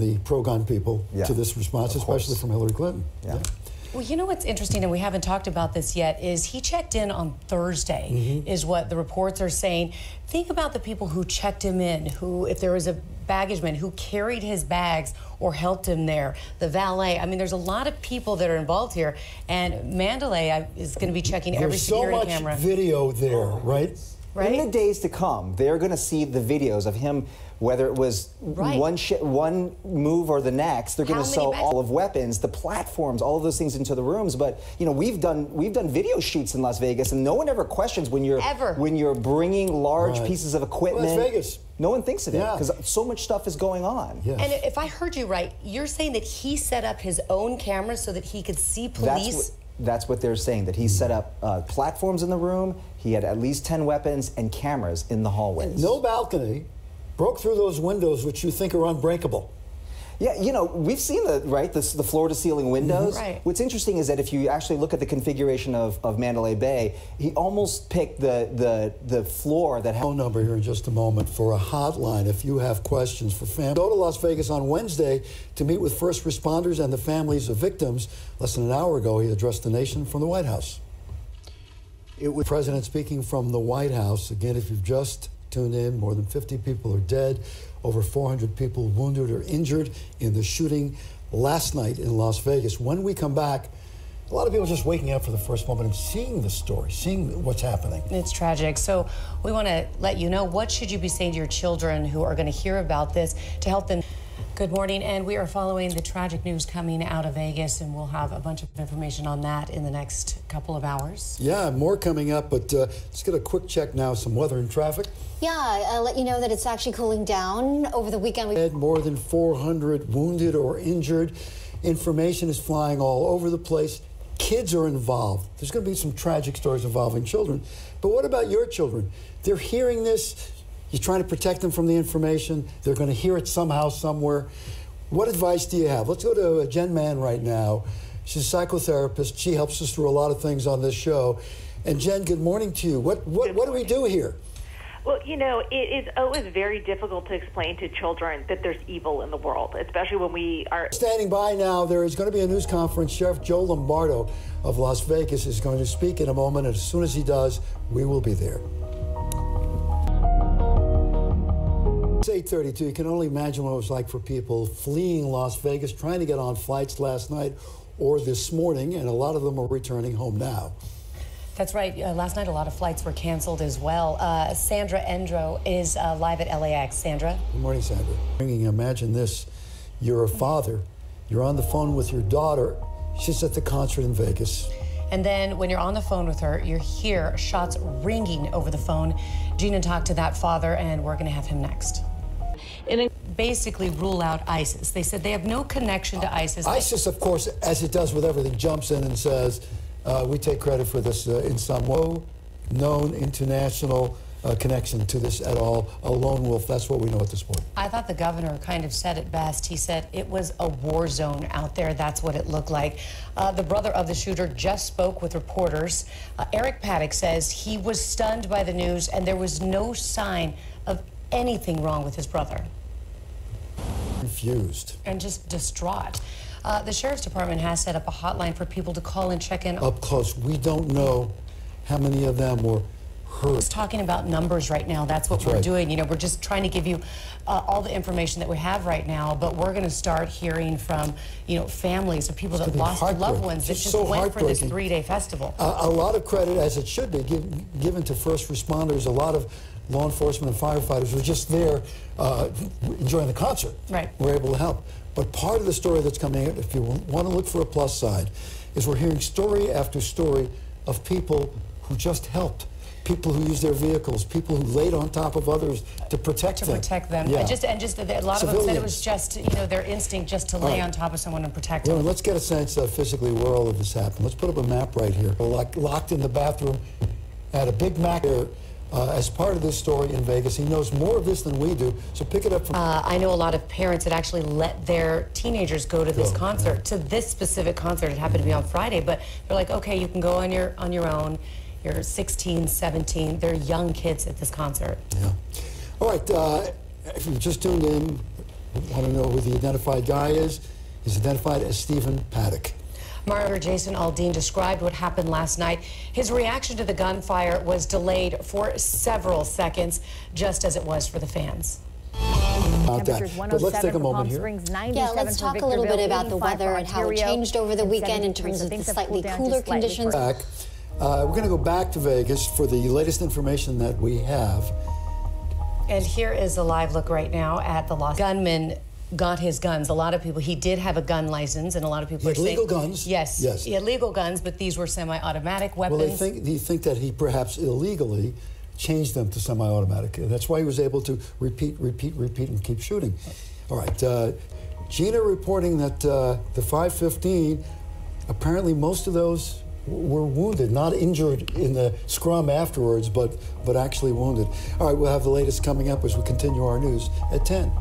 the pro-gun people to this response, especially from Hillary Clinton. Well, you know what's interesting, and we haven't talked about this yet, is he checked in on Thursday, is what the reports are saying. Think about the people who checked him in, who, if there was a baggageman, who carried his bags or helped him there, the valet. I mean, there's a lot of people that are involved here, and Mandalay is going to be checking every security camera. There's so much video there, right? In the days to come, they're going to see the videos of him, whether it was one move or the next. They're going to sell all of weapons, the platforms, all of those things into the rooms. But you know, we've done video shoots in Las Vegas, and no one ever questions when you're bringing large pieces of equipment. Well, Las Vegas. No one thinks of it because so much stuff is going on. And if I heard you right, you're saying that he set up his own cameras so that he could see police. That's what they're saying, that he set up platforms in the room, he had at least 10 weapons and cameras in the hallways. And no balcony, broke through those windows which you think are unbreakable. Yeah, you know, we've seen the floor-to-ceiling windows. What's interesting is that if you actually look at the configuration of Mandalay Bay, he almost picked the floor that had... Phone number here in just a moment for a hotline if you have questions for family. Go to Las Vegas on Wednesday to meet with first responders and the families of victims. Less than an hour ago, he addressed the nation from the White House. It was the president speaking from the White House. Again, if you've just tuned in, more than 50 people are dead. Over 400 people wounded or injured in the shooting last night in Las Vegas. When we come back, a lot of people just waking up for the first moment and seeing the story, seeing what's happening. It's tragic. So we want to let you know, what should you be saying to your children who are going to hear about this to help them? Good morning, and we are following the tragic news coming out of Vegas, and we'll have a bunch of information on that in the next couple of hours. Yeah, more coming up, but let's get a quick check now, some weather and traffic. Yeah, I'll let you know that it's actually cooling down over the weekend. We had more than 400 wounded or injured. Information is flying all over the place. Kids are involved. There's going to be some tragic stories involving children. But what about your children? They're hearing this. You're trying to protect them from the information. They're going to hear it somehow, somewhere. What advice do you have? Let's go to Jen Mann right now. She's a psychotherapist. She helps us through a lot of things on this show. And Jen, good morning to you. What do we do here? Well, you know, it is always very difficult to explain to children that there's evil in the world, especially when we are... Standing by now, there is going to be a news conference. Sheriff Joe Lombardo of Las Vegas is going to speak in a moment. And as soon as he does, we will be there. It's 8:32. You can only imagine what it was like for people fleeing Las Vegas, trying to get on flights last night or this morning, and a lot of them are returning home now. That's right. Last night, a lot of flights were canceled as well. Sandra Endro is live at LAX. Sandra? Good morning, Sandra. Imagine this. You're a father. You're on the phone with your daughter. She's at the concert in Vegas. And then when you're on the phone with her, you hear shots ringing over the phone. Gina talked to that father, and we're going to have him next. And basically rule out ISIS. They said they have no connection to ISIS. ISIS, of course, as it does with everything, jumps in and says, we take credit for this in some way. Known international connection to this at all. A lone wolf, that's what we know at this point. I thought the governor kind of said it best. He said it was a war zone out there. That's what it looked like. The brother of the shooter just spoke with reporters. Eric Paddock says he was stunned by the news and there was no sign of anything wrong with his brother. Confused. And just distraught. The Sheriff's Department has set up a hotline for people to call and check in. Up close. We don't know how many of them were hurt. It's talking about numbers right now. That's what we're doing. You know, we're just trying to give you all the information that we have right now, but we're going to start hearing from, you know, families of people that lost their loved ones that just went for this 3-day festival. A lot of credit, as it should be, given to first responders. A lot of law enforcement and firefighters were just there enjoying the concert. Right. We're able to help. But part of the story that's coming out, if you want to look for a plus side, is we're hearing story after story of people who just helped. People who used their vehicles, people who laid on top of others to protect them. To protect them. Yeah. And just a lot of them said it was just, you know, their instinct just to lay on top of someone and protect them. Let's get a sense of physically where all of this happened. Let's put up a map right here. We're locked in the bathroom at a Big Mac there. As part of this story in Vegas. He knows more of this than we do, so pick it up from... I know a lot of parents that actually let their teenagers go to this concert, to this specific concert. It happened to be on Friday, but they're like, okay, you can go on your own. You're 16, 17. They're young kids at this concert. Yeah. All right, if you just tuned in, Want to know who the identified guy is? He's identified as Stephen Paddock. Martyr Jason Aldean described what happened last night. His reaction to the gunfire was delayed for several seconds, just as it was for the fans. But let's take a moment here. Yeah, let's talk a little bit about the weather and how it changed over the weekend in terms of the slightly cooler conditions. We're going to go back to Vegas for the latest information that we have. And here is a live look right now at the Los gunman got his guns. A lot of people, he did have a gun license, and a lot of people are saying illegal guns. Yes, yes, illegal guns, but these were semi-automatic weapons. Well, they think that he perhaps illegally changed them to semi-automatic. That's why he was able to repeat, and keep shooting. All right, Gina reporting that the 515, apparently most of those were wounded, not injured in the scrum afterwards, but actually wounded. All right, we'll have the latest coming up as we continue our news at 10.